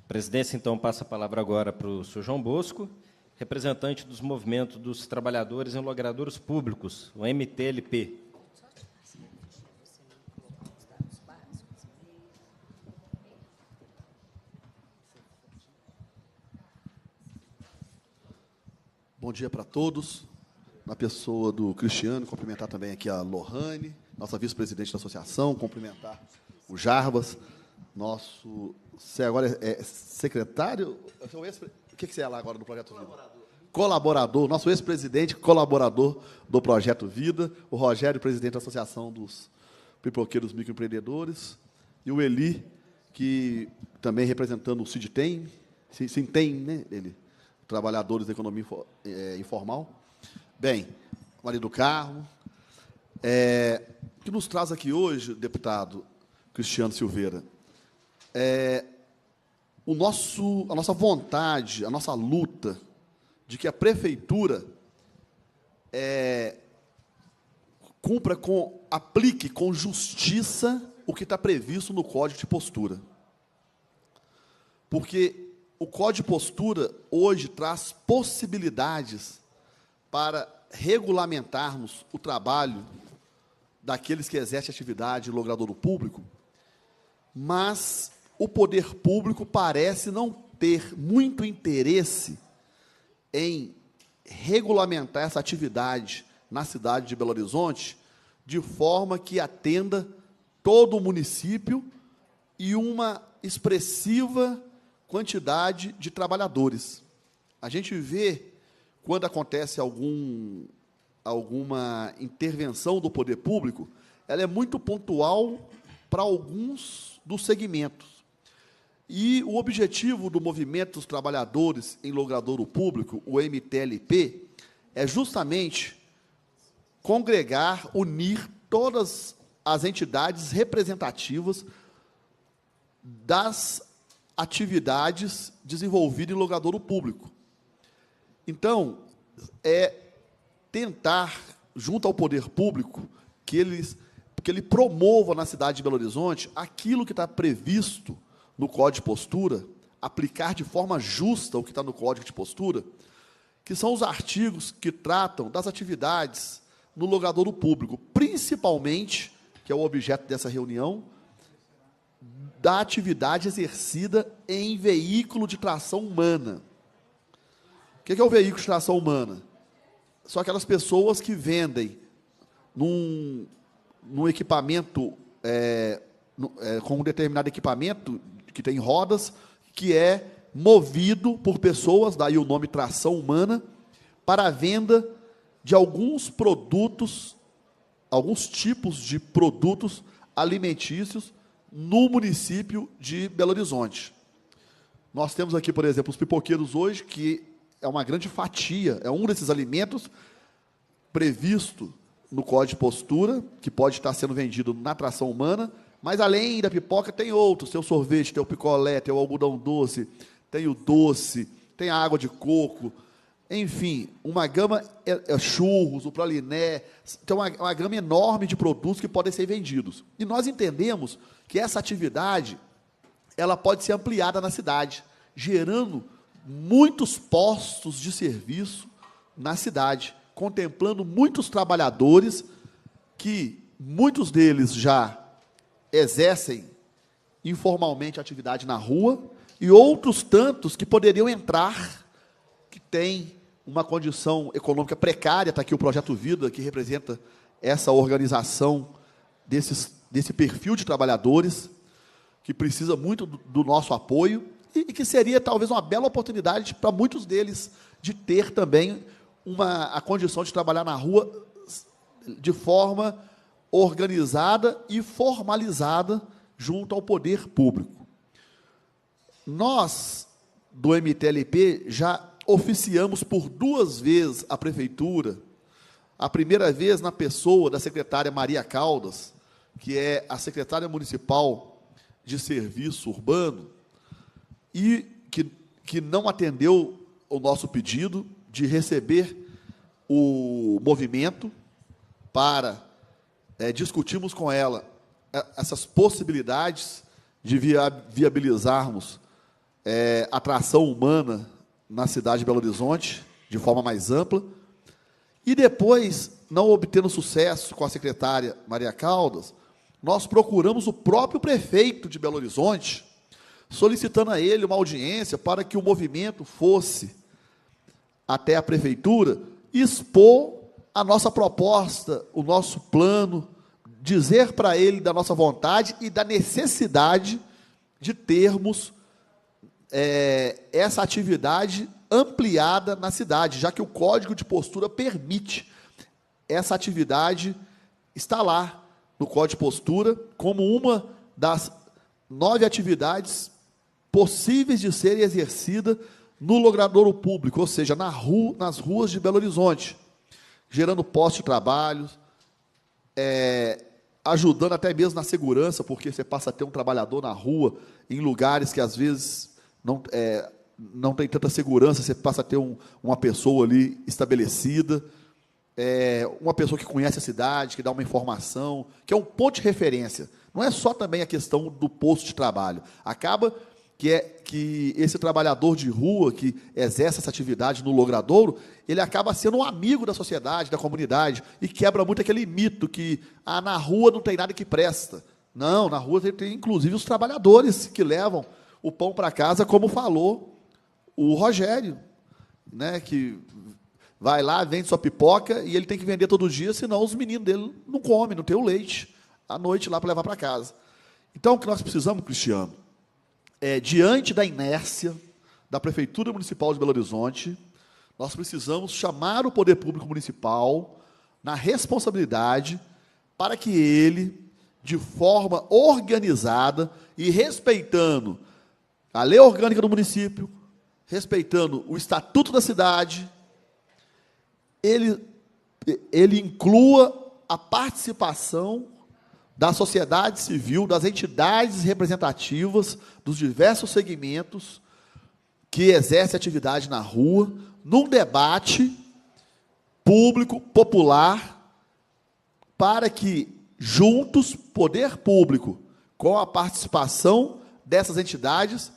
A presidência, então, passa a palavra agora para o senhor João Bosco, representante dos movimentos dos trabalhadores em logradouros públicos, o MTLP. Bom dia para todos. Na pessoa do Cristiano, cumprimentar também aqui a Lohane, nossa vice-presidente da associação, cumprimentar o Jarbas, nosso... Você agora é secretário? O que você é lá agora no Projeto Vida? Colaborador, nosso ex-presidente, colaborador do Projeto Vida, o Rogério, presidente da Associação dos Pipoqueiros Microempreendedores, e o Eli, que também representando o Cidtem, né, ele, trabalhadores da economia informal. Bem, marido Carmo, o que nos traz aqui hoje, deputado Cristiano Silveira, a nossa vontade, a nossa luta de que a prefeitura aplique com justiça o que está previsto no Código de Postura. Porque o Código de Postura, hoje, traz possibilidades para regulamentarmos o trabalho daqueles que exercem atividade em logradouro público, mas o poder público parece não ter muito interesse em regulamentar essa atividade na cidade de Belo Horizonte de forma que atenda todo o município e uma expressiva quantidade de trabalhadores. A gente vê, quando acontece alguma intervenção do poder público, ela é muito pontual para alguns dos segmentos. E o objetivo do Movimento dos Trabalhadores em Logradouro Público, o MTLP, é justamente congregar, unir todas as entidades representativas das atividades desenvolvidas em logradouro público. Então, tentar, junto ao poder público, que ele promova na cidade de Belo Horizonte aquilo que está previsto no Código de Postura, aplicar de forma justa o que está no Código de Postura, que são os artigos que tratam das atividades no logradouro público, principalmente, que é o objeto dessa reunião, da atividade exercida em veículo de tração humana. O que é o veículo de tração humana? São aquelas pessoas que vendem num equipamento, com um determinado equipamento que tem rodas, que é movido por pessoas, daí o nome tração humana, para a venda de alguns produtos, alguns tipos de produtos alimentícios no município de Belo Horizonte. Nós temos aqui, por exemplo, os pipoqueiros hoje, que é uma grande fatia, é um desses alimentos previsto no Código de Postura, que pode estar sendo vendido na tração humana, mas, além da pipoca, tem outros. Tem o sorvete, tem o picolé, tem o algodão doce, tem o doce, tem a água de coco, enfim, uma gama, churros, o praliné, tem uma gama enorme de produtos que podem ser vendidos. E nós entendemos que essa atividade ela pode ser ampliada na cidade, gerando muitos postos de serviço na cidade, contemplando muitos trabalhadores que, muitos deles já exercem informalmente atividade na rua, e outros tantos que poderiam entrar, que têm uma condição econômica precária. Está aqui o Projeto Vida, que representa essa organização desse perfil de trabalhadores, que precisa muito do nosso apoio, e que seria talvez uma bela oportunidade para muitos deles de ter também a condição de trabalhar na rua de forma organizada e formalizada junto ao poder público. Nós, do MTLP, já oficiamos por 2 vezes a prefeitura, a primeira vez na pessoa da secretária Maria Caldas, que é a secretária municipal de serviço urbano, e que não atendeu o nosso pedido de receber o movimento para discutirmos com ela essas possibilidades de viabilizarmos atração humana na cidade de Belo Horizonte, de forma mais ampla. E depois, não obtendo sucesso com a secretária Maria Caldas, nós procuramos o próprio prefeito de Belo Horizonte, solicitando a ele uma audiência para que o movimento fosse até a prefeitura expor a nossa proposta, o nosso plano, dizer para ele da nossa vontade e da necessidade de termos essa atividade ampliada na cidade, já que o Código de Postura permite essa atividade, está lá no Código de Postura como uma das 9 atividades possíveis de serem exercidas no logradouro público, ou seja, nas ruas de Belo Horizonte, gerando postos de trabalho, ajudando até mesmo na segurança, porque você passa a ter um trabalhador na rua, em lugares que às vezes não tem tanta segurança, você passa a ter uma pessoa ali estabelecida, uma pessoa que conhece a cidade, que dá uma informação, que é um ponto de referência. Não é só também a questão do posto de trabalho. Acaba que esse trabalhador de rua que exerce essa atividade no logradouro, ele acaba sendo um amigo da sociedade, da comunidade, e quebra muito aquele mito que na rua não tem nada que presta. Não, na rua tem inclusive os trabalhadores que levam o pão para casa, como falou o Rogério, né, que vai lá, vende sua pipoca, e ele tem que vender todo dia, senão os meninos dele não comem, não tem o leite à noite lá para levar para casa. Então, o que nós precisamos, Cristiano, diante da inércia da Prefeitura Municipal de Belo Horizonte, nós precisamos chamar o poder público municipal na responsabilidade para que ele, de forma organizada e respeitando a lei orgânica do município, respeitando o estatuto da cidade, ele inclua a participação da sociedade civil, das entidades representativas dos diversos segmentos que exercem atividade na rua, num debate público, popular, para que, juntos, poder público, com a participação dessas entidades,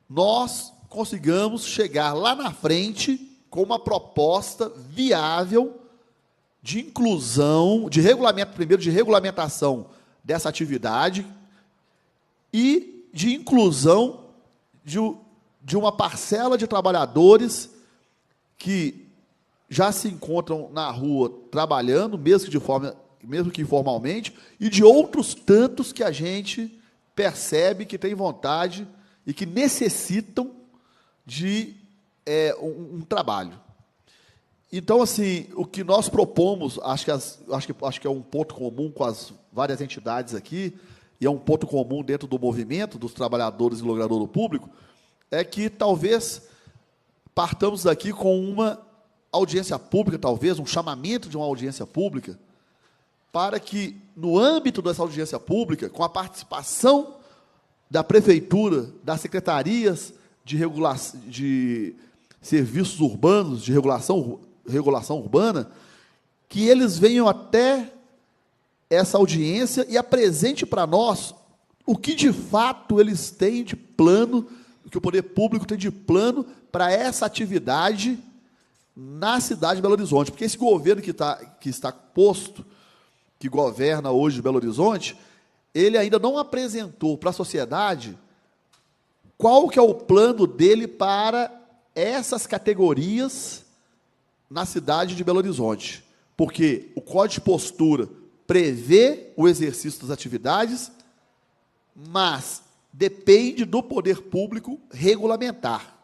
nós consigamos chegar lá na frente com uma proposta viável de inclusão, de regulamento, primeiro de regulamentação dessa atividade e de inclusão de uma parcela de trabalhadores que já se encontram na rua trabalhando, mesmo que informalmente, e de outros tantos que a gente percebe que tem vontade e que necessitam de um trabalho. Então, assim, o que nós propomos, acho que é um ponto comum com as várias entidades aqui, e é um ponto comum dentro do movimento dos trabalhadores e logradouro público, é que talvez partamos daqui com uma audiência pública, talvez, um chamamento de uma audiência pública, para que, no âmbito dessa audiência pública, com a participação da prefeitura, das secretarias de serviços urbanos, de regulação urbana, que eles venham até essa audiência e apresente para nós o que de fato eles têm de plano, o que o poder público tem de plano para essa atividade na cidade de Belo Horizonte. Porque esse governo que está posto, que governa hoje Belo Horizonte, ele ainda não apresentou para a sociedade qual que é o plano dele para essas categorias na cidade de Belo Horizonte. Porque o Código de Postura prevê o exercício das atividades, mas depende do poder público regulamentar.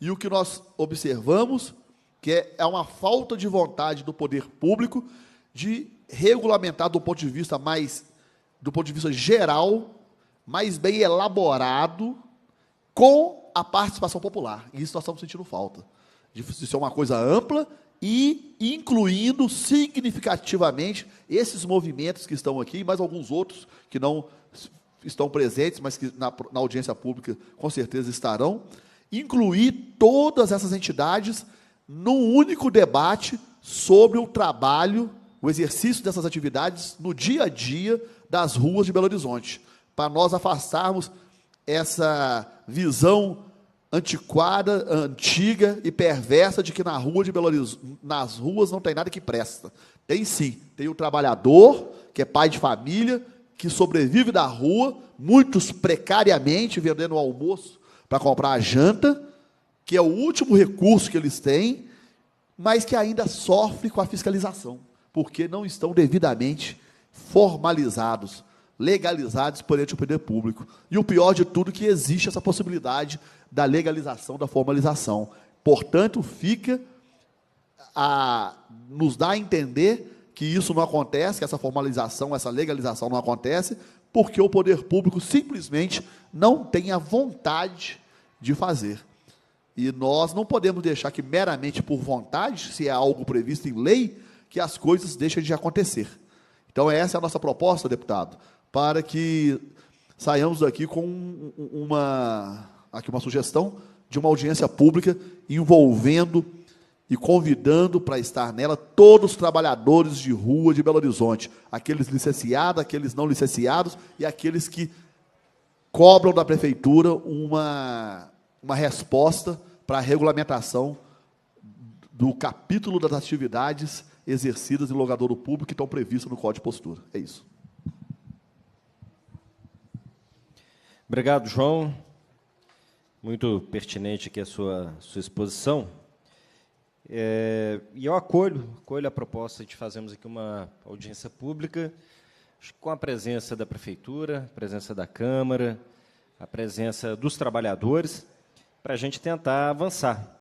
E o que nós observamos que é uma falta de vontade do poder público de regulamentar do ponto de vista geral, mais bem elaborado, com a participação popular. E isso nós estamos sentindo falta. De ser uma coisa ampla e incluindo significativamente esses movimentos que estão aqui, e mais alguns outros que não estão presentes, mas que na audiência pública com certeza estarão, incluir todas essas entidades num único debate sobre o trabalho, o exercício dessas atividades no dia a dia das ruas de Belo Horizonte, para nós afastarmos essa visão antiquada, antiga e perversa de que nas ruas não tem nada que presta. Tem sim, tem o trabalhador, que é pai de família, que sobrevive da rua, muitos precariamente, vendendo o almoço para comprar a janta, que é o último recurso que eles têm, mas que ainda sofre com a fiscalização, porque não estão devidamente formalizados, legalizados perante o poder público. E o pior de tudo é que existe essa possibilidade da legalização, da formalização. Portanto, fica nos dá a entender que isso não acontece, que essa formalização, essa legalização não acontece, porque o poder público simplesmente não tem a vontade de fazer. E nós não podemos deixar que meramente por vontade, se é algo previsto em lei, que as coisas deixem de acontecer. Então, essa é a nossa proposta, deputado, para que saiamos daqui com uma sugestão de uma audiência pública envolvendo e convidando para estar nela todos os trabalhadores de rua de Belo Horizonte, aqueles licenciados, aqueles não licenciados e aqueles que cobram da prefeitura uma resposta para a regulamentação do capítulo das atividades exercidas em logradouro público que estão previstas no Código de Postura. É isso. Obrigado, João. Muito pertinente aqui a sua exposição. E eu acolho a proposta de fazermos aqui uma audiência pública, com a presença da Prefeitura, a presença da Câmara, a presença dos trabalhadores, para a gente tentar avançar.